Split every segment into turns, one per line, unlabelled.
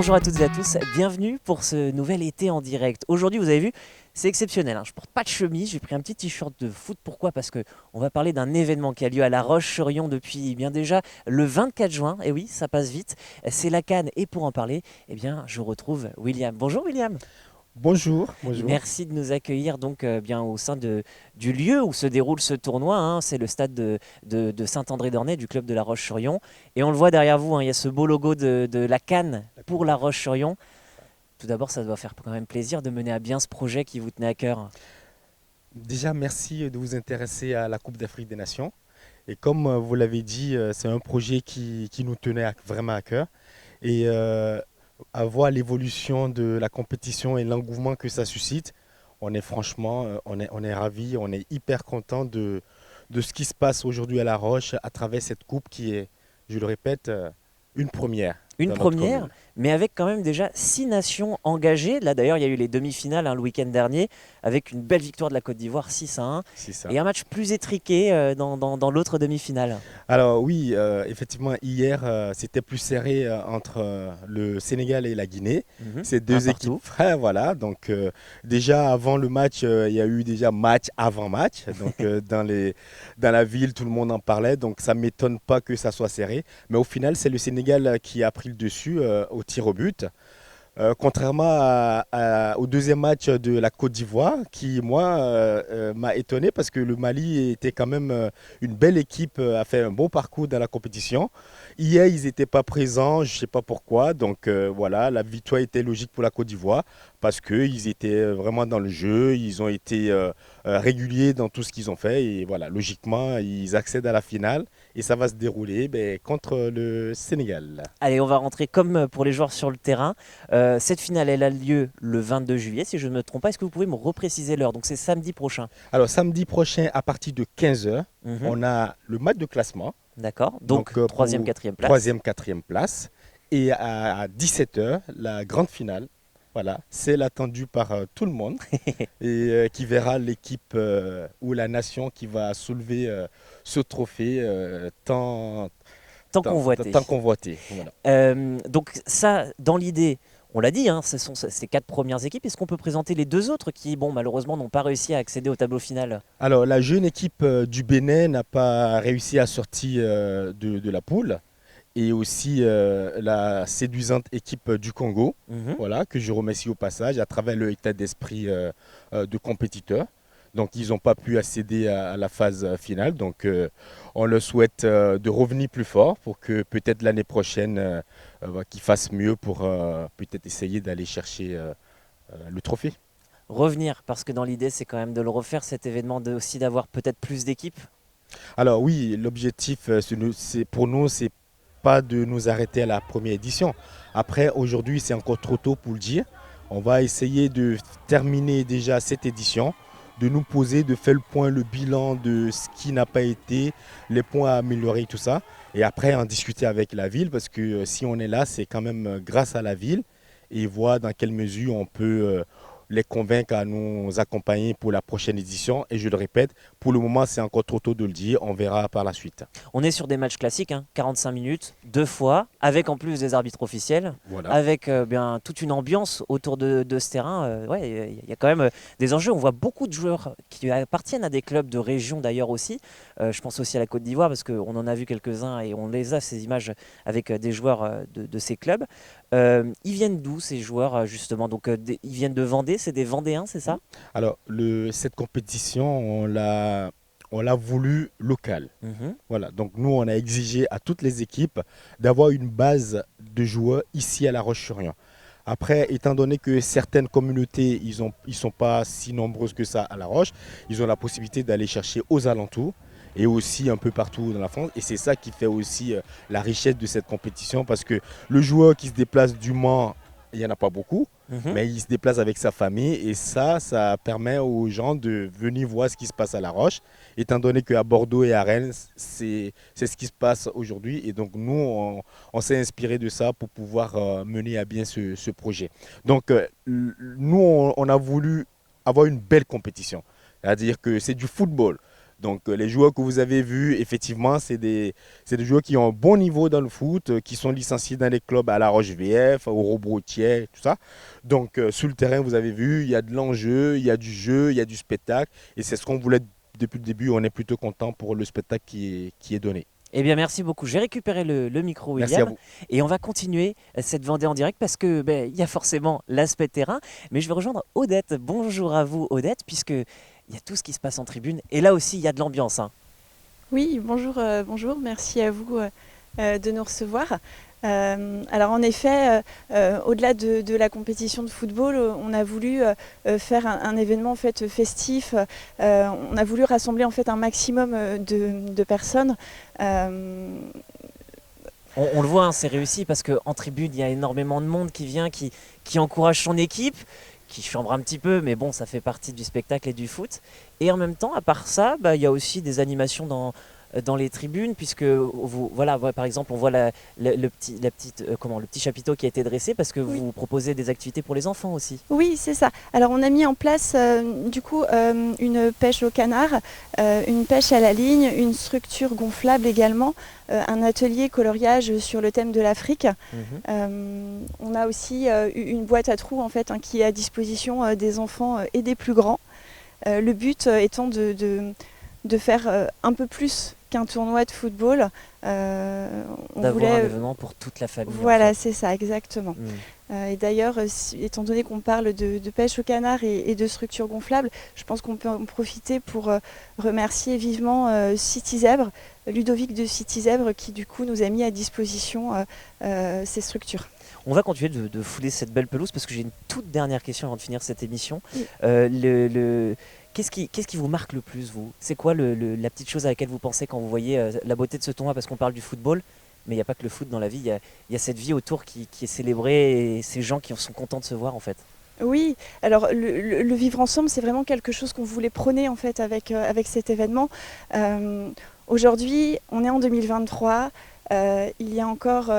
Bonjour à toutes et à tous, bienvenue pour ce nouvel été en direct. Aujourd'hui, vous avez vu, c'est exceptionnel, hein. Je porte pas de chemise, j'ai pris un petit t-shirt de foot. Pourquoi? Parce que on va parler d'un événement qui a lieu à La Roche-sur-Yon depuis bien déjà le 24 juin. Et oui, ça passe vite. C'est la CAN et pour en parler, eh bien, je retrouve William. Bonjour William.
Bonjour, bonjour.
Merci de nous accueillir donc bien au sein du lieu où se déroule ce tournoi, hein. C'est le stade de Saint-André-d'Ornay du club de La Roche-sur-Yon. Et on le voit derrière vous, hein, il y a ce beau logo de la CAN pour La Roche-sur-Yon. Tout d'abord, ça doit faire quand même plaisir de mener à bien ce projet qui vous tenait à cœur.
Déjà, merci de vous intéresser à la Coupe d'Afrique des Nations. Et comme vous l'avez dit, c'est un projet qui nous tenait vraiment à cœur. Et à voir l'évolution de la compétition et l'engouement que ça suscite, on est franchement, on est ravis, on est hyper content de ce qui se passe aujourd'hui à La Roche à travers cette coupe qui est, je le répète, une première
Une
dans notre
première,
commune.
mais avec quand même déjà 6 nations engagées. Là d'ailleurs, il y a eu les demi-finales, hein, le week-end dernier, avec une belle victoire de la Côte d'Ivoire 6-1,
C'est ça.
et un match plus étriqué dans l'autre demi-finale.
Alors oui, effectivement, hier, c'était plus serré entre le Sénégal et la Guinée.
Mhm.
Ces
Un
deux équipes
partout.
frères, voilà. Donc déjà avant le match, il y a eu déjà match avant match. Donc dans la ville, tout le monde en parlait. Donc ça ne m'étonne pas que ça soit serré. Mais au final, c'est le Sénégal qui a pris le dessus au tir au but. Contrairement au deuxième match de la Côte d'Ivoire, qui, moi, m'a étonné parce que le Mali était quand même une belle équipe, a fait un bon parcours dans la compétition. Hier, ils n'étaient pas présents, je ne sais pas pourquoi. Donc voilà, la victoire était logique pour la Côte d'Ivoire parce qu'ils étaient vraiment dans le jeu, ils ont été réguliers dans tout ce qu'ils ont fait. Et voilà, logiquement, ils accèdent à la finale et ça va se dérouler contre le Sénégal.
Allez, on va rentrer comme pour les joueurs sur le terrain. Cette finale, elle a lieu le 22 juillet, si je ne me trompe pas. Est-ce que vous pouvez me repréciser l'heure? Donc c'est samedi prochain.
Alors, samedi prochain, à partir de 15 heures,
Mhm.
on a le match de classement,
D'accord.
donc
Donc troisième,
pour
quatrième place.
troisième, quatrième place. Et à 17 heures, la grande finale. Voilà, celle attendue par tout le monde et qui verra l'équipe ou la nation qui va soulever ce trophée
Tant convoité.
tant convoité. Voilà.
Donc ça, dans l'idée, on l'a dit, hein, ce sont ces 4 premières équipes. Est-ce qu'on peut présenter les deux autres qui, bon, malheureusement, n'ont pas réussi à accéder au tableau final?
Alors, la jeune équipe du Bénin n'a pas réussi à sortir de la poule. Et aussi la séduisante équipe du Congo,
Mhm.
voilà, que je remercie au passage à travers leur état d'esprit de compétiteur. Donc ils n'ont pas pu accéder à la phase finale. Donc on leur souhaite de revenir plus fort pour que peut-être l'année prochaine qu'ils fassent mieux pour peut-être essayer d'aller chercher le trophée.
Revenir, parce que dans l'idée, c'est quand même de le refaire, cet événement, aussi d'avoir peut-être plus d'équipes.
Alors oui, l'objectif pour nous, c'est pas de nous arrêter à la première édition. Après, aujourd'hui, c'est encore trop tôt pour le dire. On va essayer de terminer déjà cette édition, de nous poser, de faire le point, le bilan de ce qui n'a pas été, les points à améliorer, tout ça. Et après, en discuter avec la ville, parce que si on est là, c'est quand même grâce à la ville et voir dans quelle mesure on peut les convaincre à nous accompagner pour la prochaine édition. Et je le répète, pour le moment, c'est encore trop tôt de le dire. On verra par la suite.
On est sur des matchs classiques, hein, 45 minutes, 2 fois, avec en plus des arbitres officiels,
Voilà.
avec bien toute une ambiance autour de ce terrain. Ouais, il y a quand même des enjeux. On voit beaucoup de joueurs qui appartiennent à des clubs de région d'ailleurs aussi. Je pense aussi à la Côte d'Ivoire parce qu'on en a vu quelques-uns et on les a ces images avec des joueurs de ces clubs. Ils viennent d'où ces joueurs justement? Donc ils viennent de Vendée, c'est des Vendéens, c'est ça?
Alors, cette compétition, on l'a voulu locale.
Mhm.
Voilà. Donc, nous, on a exigé à toutes les équipes d'avoir une base de joueurs ici à La Roche-sur-Yon. Après, étant donné que certaines communautés, ils sont pas si nombreuses que ça à La Roche, ils ont la possibilité d'aller chercher aux alentours et aussi un peu partout dans la France. Et c'est ça qui fait aussi la richesse de cette compétition parce que le joueur qui se déplace du Mans, il n'y en a pas beaucoup,
Mhm.
mais il se déplace avec sa famille et ça permet aux gens de venir voir ce qui se passe à La Roche, étant donné qu'à Bordeaux et à Rennes, c'est ce qui se passe aujourd'hui. Et donc nous, on s'est inspiré de ça pour pouvoir mener à bien ce projet. Donc nous, on a voulu avoir une belle compétition. C'est-à-dire que c'est du football. Donc les joueurs que vous avez vus, effectivement, c'est des joueurs qui ont un bon niveau dans le foot, qui sont licenciés dans les clubs à La Roche-VF, au Robroutier, tout ça. Donc sur le terrain, vous avez vu, il y a de l'enjeu, il y a du jeu, il y a du spectacle. Et c'est ce qu'on voulait depuis le début. On est plutôt content pour le spectacle qui est donné.
Eh bien, merci beaucoup. J'ai récupéré le micro,
Merci à
William,
vous.
et on va continuer cette Vendée en direct parce que il y a forcément l'aspect terrain, mais je vais rejoindre Odette. Bonjour à vous, Odette, puisque il y a tout ce qui se passe en tribune, et là aussi il y a de l'ambiance, hein.
Oui, bonjour, bonjour, merci à vous de nous recevoir. Alors en effet, au-delà de la compétition de football, on a voulu faire un événement en fait festif. On a voulu rassembler en fait un maximum de personnes.
On le voit, hein, c'est réussi parce qu'en tribune, il y a énormément de monde qui vient, qui encourage son équipe, qui chambre un petit peu, mais bon, ça fait partie du spectacle et du foot. Et en même temps, à part ça, il y a aussi des animations dans les tribunes, puisque voilà, par exemple, on voit le petit chapiteau qui a été dressé parce que
Oui.
vous proposez des activités pour les enfants aussi.
Oui, c'est ça. Alors on a mis en place du coup une pêche au canard, une pêche à la ligne, une structure gonflable également, un atelier coloriage sur le thème de l'Afrique. On a aussi une boîte à trous en fait, hein, qui est à disposition des enfants et des plus grands. Le but étant de faire un peu plus qu'un tournoi de football. On
D'avoir un
voulait...
événement pour toute la famille. en
Voilà,
fait.
c'est ça, exactement.
Mm.
Et d'ailleurs, étant donné qu'on parle de pêche au canard et de structures gonflables, je pense qu'on peut en profiter pour remercier vivement City Zèbre, Ludovic de City Zèbre, qui du coup nous a mis à disposition ces structures.
On va continuer de fouler cette belle pelouse parce que j'ai une toute dernière question avant de finir cette émission.
Oui.
Qu'est-ce qui vous marque le plus, vous? C'est quoi la petite chose à laquelle vous pensez quand vous voyez la beauté de ce tournoi? Parce qu'on parle du football, mais il n'y a pas que le foot dans la vie, il y a cette vie autour qui est célébrée et ces gens qui sont contents de se voir en fait.
Oui, alors le vivre ensemble, c'est vraiment quelque chose qu'on voulait prôner en fait avec cet événement. Aujourd'hui, on est en 2023, il y a encore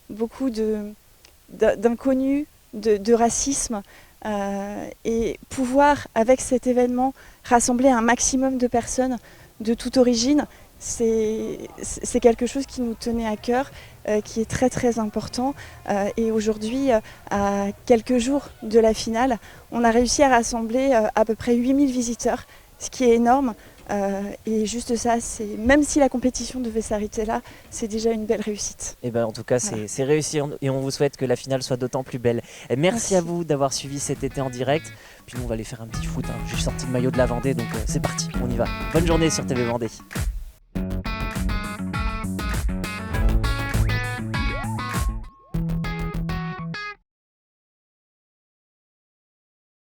beaucoup d'inconnus, de racisme, et pouvoir, avec cet événement, rassembler un maximum de personnes de toute origine, c'est quelque chose qui nous tenait à cœur, qui est très très important. Et aujourd'hui, à quelques jours de la finale, on a réussi à rassembler à peu près 8000 visiteurs, ce qui est énorme. Et juste ça, même si la compétition devait s'arrêter là, c'est déjà une belle réussite.
Et ben en tout cas,
Voilà.
c'est réussi et on vous souhaite que la finale soit d'autant plus belle. Et merci
Merci.
à vous d'avoir suivi cet été en direct. Puis nous, on va aller faire un petit foot, hein. J'ai sorti le maillot de la Vendée, donc c'est parti, on y va. Bonne journée sur TV Vendée.